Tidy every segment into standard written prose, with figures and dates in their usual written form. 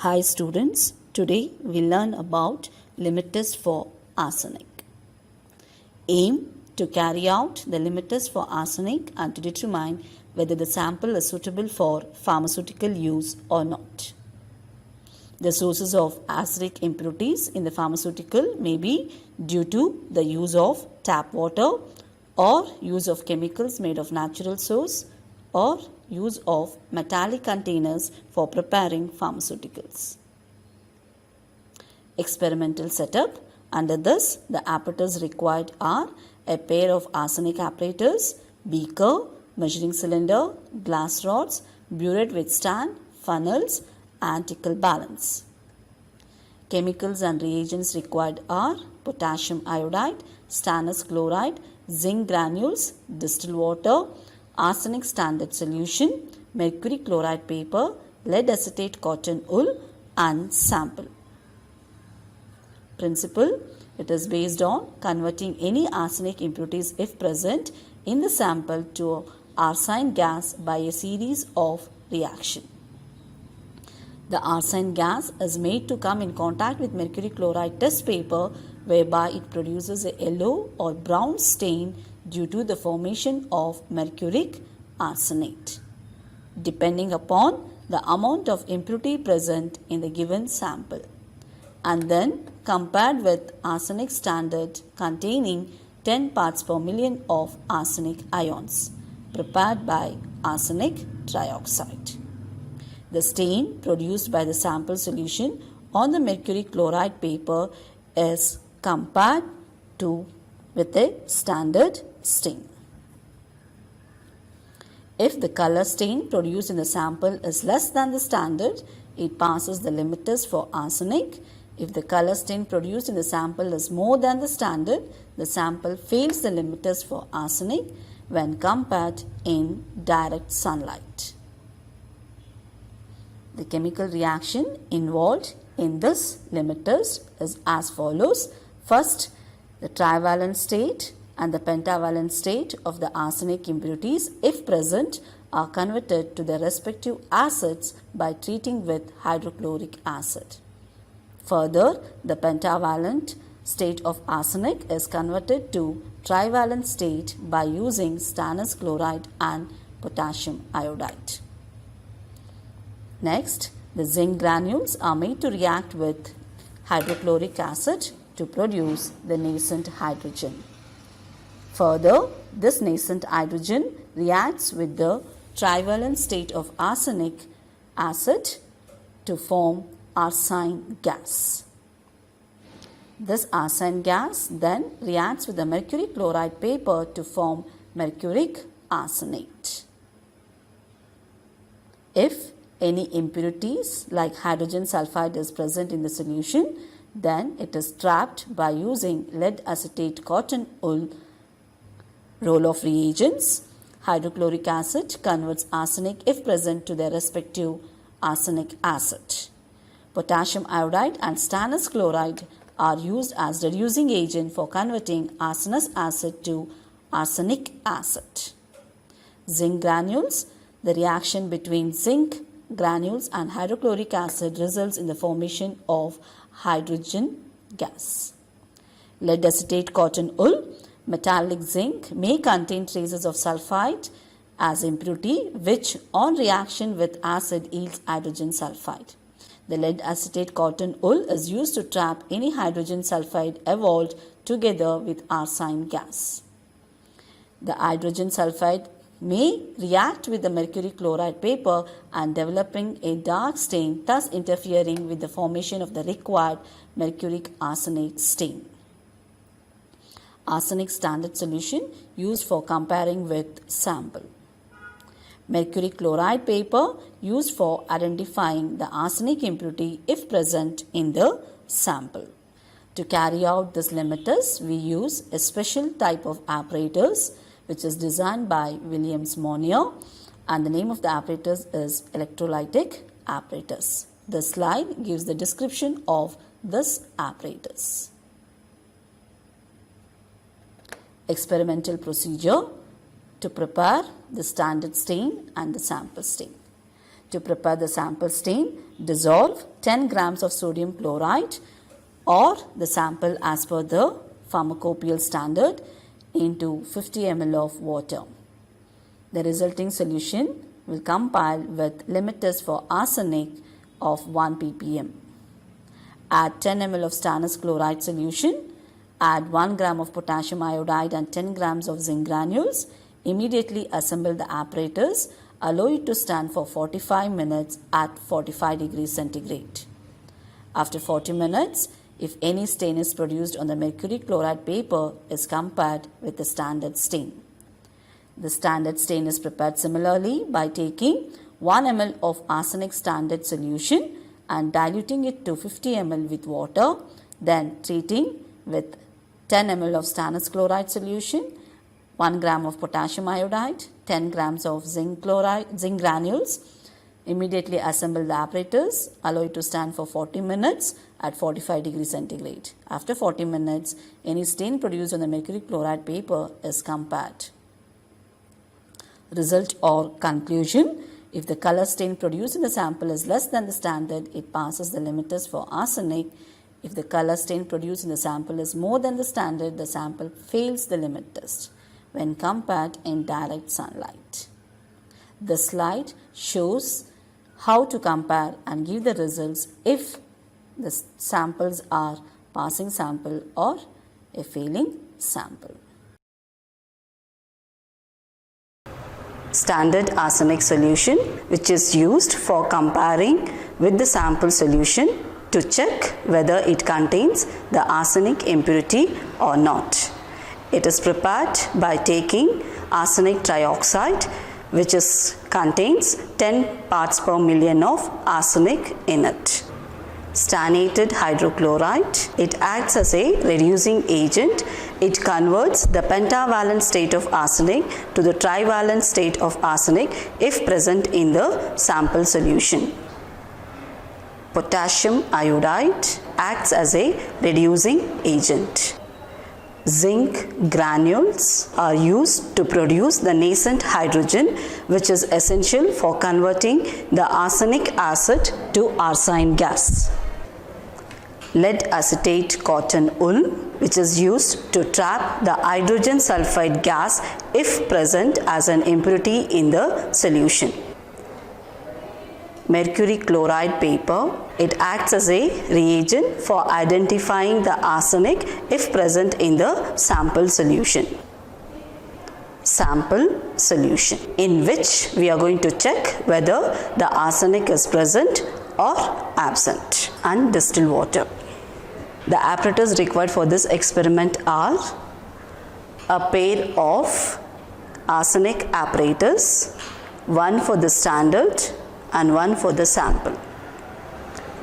Hi students, today we learn about limit test for arsenic. Aim to carry out the limit test for arsenic and to determine whether the sample is suitable for pharmaceutical use or not. The sources of arsenic impurities in the pharmaceutical may be due to the use of tap water or use of chemicals made of natural source or use of metallic containers for preparing pharmaceuticals. Experimental setup. Under this, the apparatus required are a pair of arsenic apparatus, beaker, measuring cylinder, glass rods, burette with stand, funnels, and tickle balance. Chemicals and reagents required are potassium iodide, stannous chloride, zinc granules, distilled water, arsenic standard solution, mercury chloride paper, lead acetate cotton wool, and sample. Principle. It is based on converting any arsenic impurities if present in the sample to arsine gas by a series of reactions. The arsine gas is made to come in contact with mercury chloride test paper, whereby it produces a yellow or brown stain due to the formation of mercuric arsenate, depending upon the amount of impurity present in the given sample, and then compared with arsenic standard containing 10 parts per million of arsenic ions, prepared by arsenic trioxide. The stain produced by the sample solution on the mercury chloride paper is compared with a standard stain. If the color stain produced in the sample is less than the standard, it passes the limit test for arsenic. If the color stain produced in the sample is more than the standard, the sample fails the limit test for arsenic when compared in direct sunlight. The chemical reaction involved in this limit test is as follows. First, the trivalent state and the pentavalent state of the arsenic impurities, if present, are converted to their respective acids by treating with hydrochloric acid. Further, the pentavalent state of arsenic is converted to trivalent state by using stannous chloride and potassium iodide. Next, the zinc granules are made to react with hydrochloric acid to produce the nascent hydrogen. Further, this nascent hydrogen reacts with the trivalent state of arsenic acid to form arsine gas. This arsine gas then reacts with the mercury chloride paper to form mercuric arsenate. If any impurities like hydrogen sulfide is present in the solution, then it is trapped by using lead acetate cotton wool roll of reagents. Hydrochloric acid converts arsenic if present to their respective arsenic acid. Potassium iodide and stannous chloride are used as reducing agent for converting arsenous acid to arsenic acid. Zinc granules. The reaction between zinc granules and hydrochloric acid results in the formation of hydrogen gas. Lead acetate cotton wool. Metallic zinc may contain traces of sulfide as impurity, which on reaction with acid yields hydrogen sulfide. The lead acetate cotton wool is used to trap any hydrogen sulfide evolved together with arsine gas. The hydrogen sulfide may react with the mercury chloride paper and developing a dark stain, thus interfering with the formation of the required mercuric arsenate stain. Arsenic standard solution used for comparing with sample. Mercury chloride paper used for identifying the arsenic impurity if present in the sample. To carry out this limit test, we use a special type of apparatus which is designed by Williams-Monier, and the name of the apparatus is electrolytic apparatus. The slide gives the description of this apparatus. Experimental procedure to prepare the standard stain and the sample stain. To prepare the sample stain, dissolve 10 grams of sodium chloride or the sample as per the pharmacopoeial standard into 50 ml of water. The resulting solution will compile with limit test for arsenic of 1 ppm. Add 10 ml of stannous chloride solution. Add 1 gram of potassium iodide and 10 grams of zinc granules. Immediately assemble the apparatus. Allow it to stand for 45 minutes at 45 degrees centigrade. After 40 minutes, if any stain is produced on the mercury chloride paper, is compared with the standard stain. The standard stain is prepared similarly by taking 1 ml of arsenic standard solution and diluting it to 50 ml with water, then treating with 10 ml of stannous chloride solution, 1 gram of potassium iodide, 10 grams of zinc granules. Immediately assemble the apparatus, allow it to stand for 40 minutes at 45 degrees centigrade. After 40 minutes, any stain produced on the mercury chloride paper is compared. Result or conclusion: if the color stain produced in the sample is less than the standard, it passes the limit test for arsenic. If the color stain produced in the sample is more than the standard, the sample fails the limit test when compared in direct sunlight. The slide shows how to compare and give the results if the samples are passing sample or a failing sample. Standard arsenic solution, which is used for comparing with the sample solution to check whether it contains the arsenic impurity or not. It is prepared by taking arsenic trioxide, which contains 10 parts per million of arsenic in it. Stannated hydrochloride, it acts as a reducing agent. It converts the pentavalent state of arsenic to the trivalent state of arsenic if present in the sample solution. Potassium iodide acts as a reducing agent. Zinc granules are used to produce the nascent hydrogen, which is essential for converting the arsenic acid to arsine gas. Lead acetate cotton wool, which is used to trap the hydrogen sulfide gas if present as an impurity in the solution. Mercury chloride paper, it acts as a reagent for identifying the arsenic if present in the sample solution. Sample solution, in which we are going to check whether the arsenic is present or absent, and distilled water. The apparatus required for this experiment are a pair of arsenic apparatus, one for the standard and one for the sample.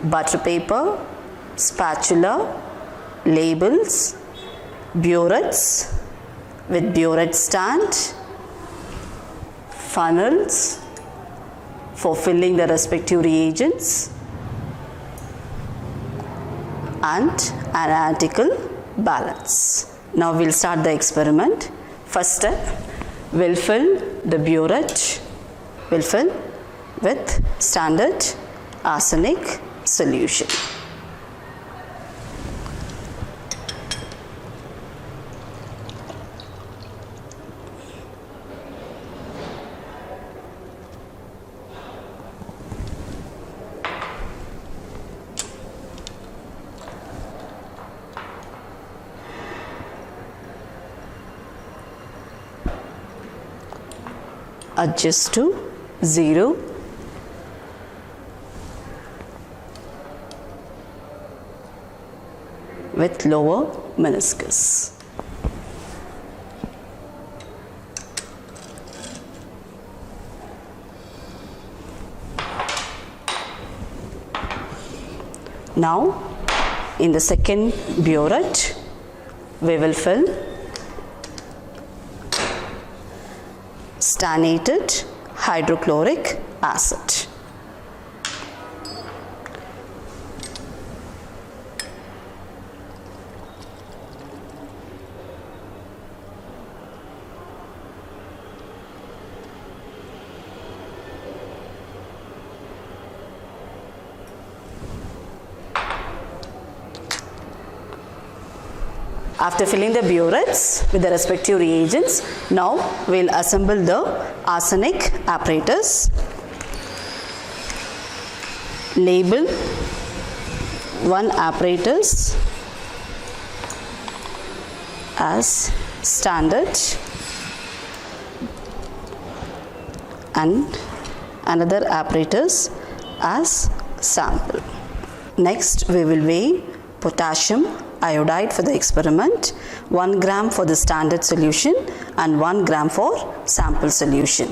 Butter paper, spatula, labels, burettes with burette stand, funnels for filling the respective reagents, and an analytical balance. Now we'll start the experiment. First step, we'll fill the burette, we'll fill with standard arsenic solution. Adjust to 0. With lower meniscus. Now, in the second burette, we will fill stannated hydrochloric acid. After filling the burettes with the respective reagents, now we will assemble the arsenic apparatus. Label one apparatus as standard and another apparatus as sample. Next, we will weigh potassium iodide for the experiment, 1 gram for the standard solution and 1 gram for sample solution.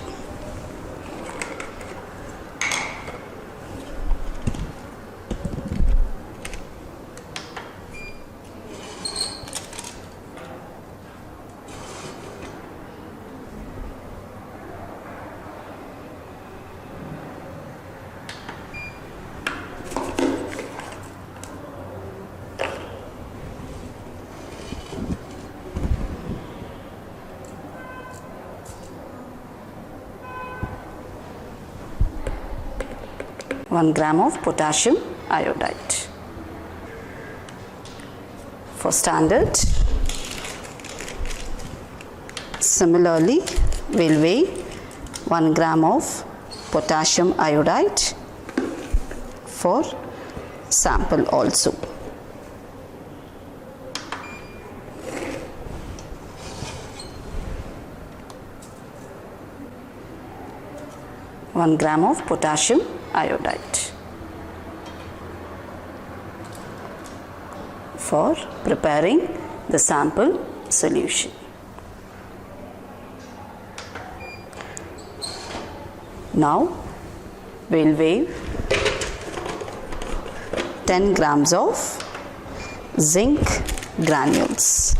One gram of potassium iodide. For standard, similarly, we will weigh 1 gram of potassium iodide for sample also. One gram of potassium iodide for preparing the sample solution. Now we will weigh 10 grams of zinc granules.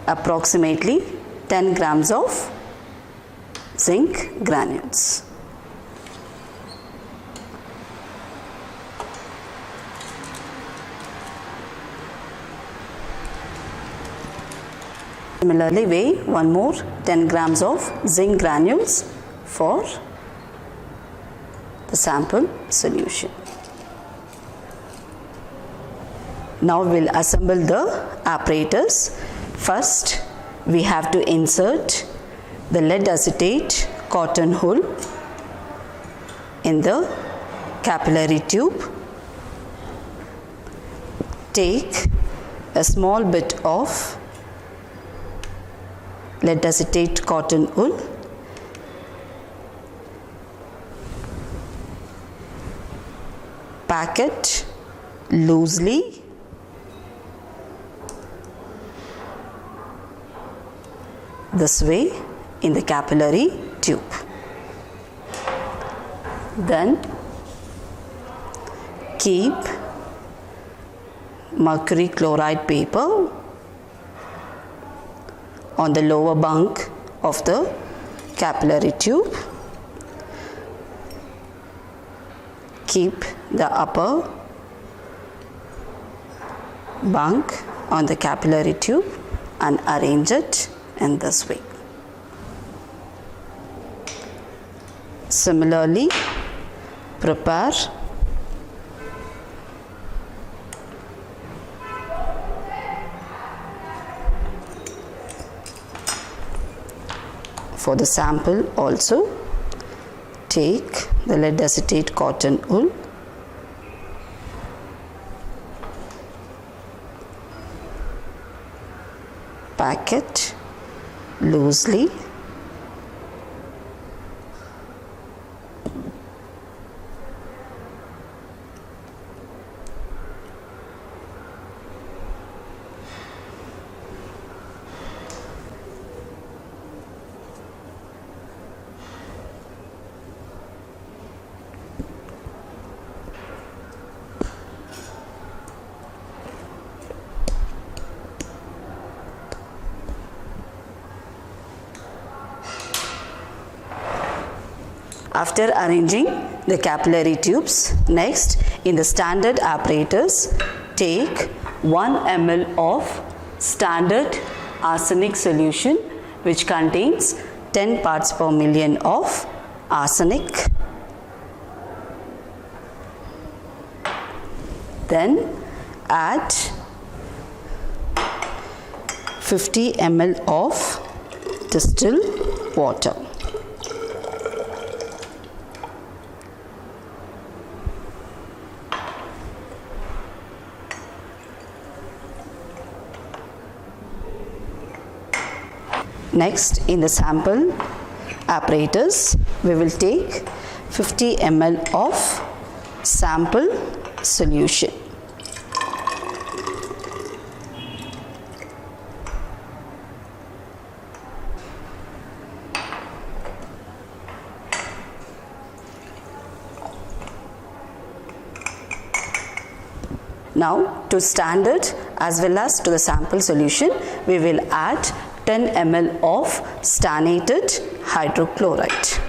Approximately 10 grams of zinc granules. Similarly, weigh one more 10 grams of zinc granules for the sample solution. Now we will assemble the apparatus. First, we have to insert the lead acetate cotton hull in the capillary tube. Take a small bit of lead acetate cotton wool, pack it loosely this way in the capillary tube. Then keep mercury chloride paper on the lower bunk of the capillary tube. Keep the upper bunk on the capillary tube and arrange it in this way. Similarly, prepare for the sample also. Take the lead acetate cotton wool, pack it loosely After arranging the capillary tubes, next in the standard apparatus, take 1 ml of standard arsenic solution which contains 10 parts per million of arsenic. Then add 50 ml of distilled water. Next, in the sample apparatus, we will take 50 ml of sample solution. Now, to standard as well as to the sample solution, we will add 10 ml of stannated hydrochloride.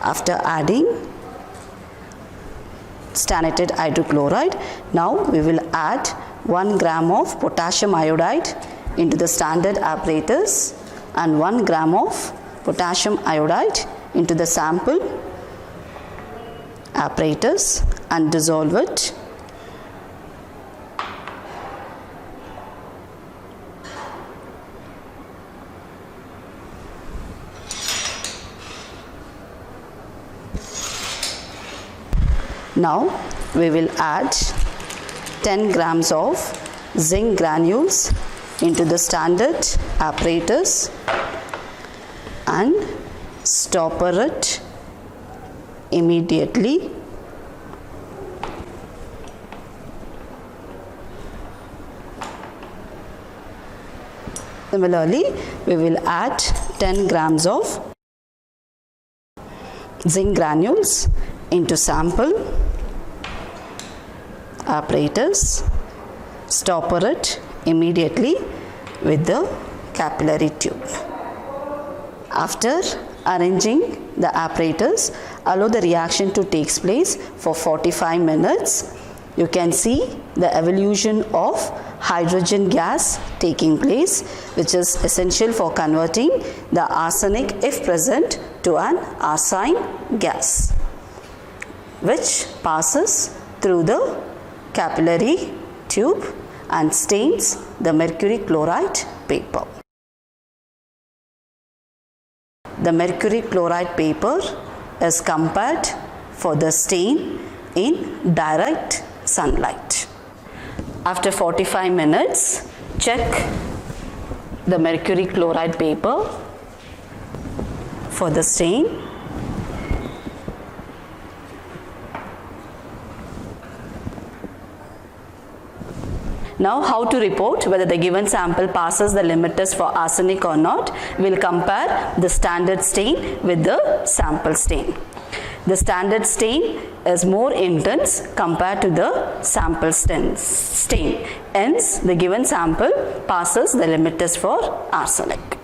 After adding stannated hydrochloride, now we will add 1 gram of potassium iodide into the standard apparatus and 1 gram of potassium iodide into the sample apparatus and dissolve it. Now we will add 10 grams of zinc granules into the standard apparatus and stopper it immediately. Similarly, we will add 10 grams of zinc granules into sample apparatus, stopper it immediately with the capillary tube. After arranging the apparatus, allow the reaction to take place for 45 minutes. You can see the evolution of hydrogen gas taking place, which is essential for converting the arsenic, if present, to an arsine gas, which passes through the capillary tube and stains the mercury chloride paper. The mercury chloride paper is compared for the stain in direct sunlight. After 45 minutes, check the mercury chloride paper for the stain. Now, how to report whether the given sample passes the limit test for arsenic or not? We will compare the standard stain with the sample stain. The standard stain is more intense compared to the sample stain. Hence, the given sample passes the limit test for arsenic.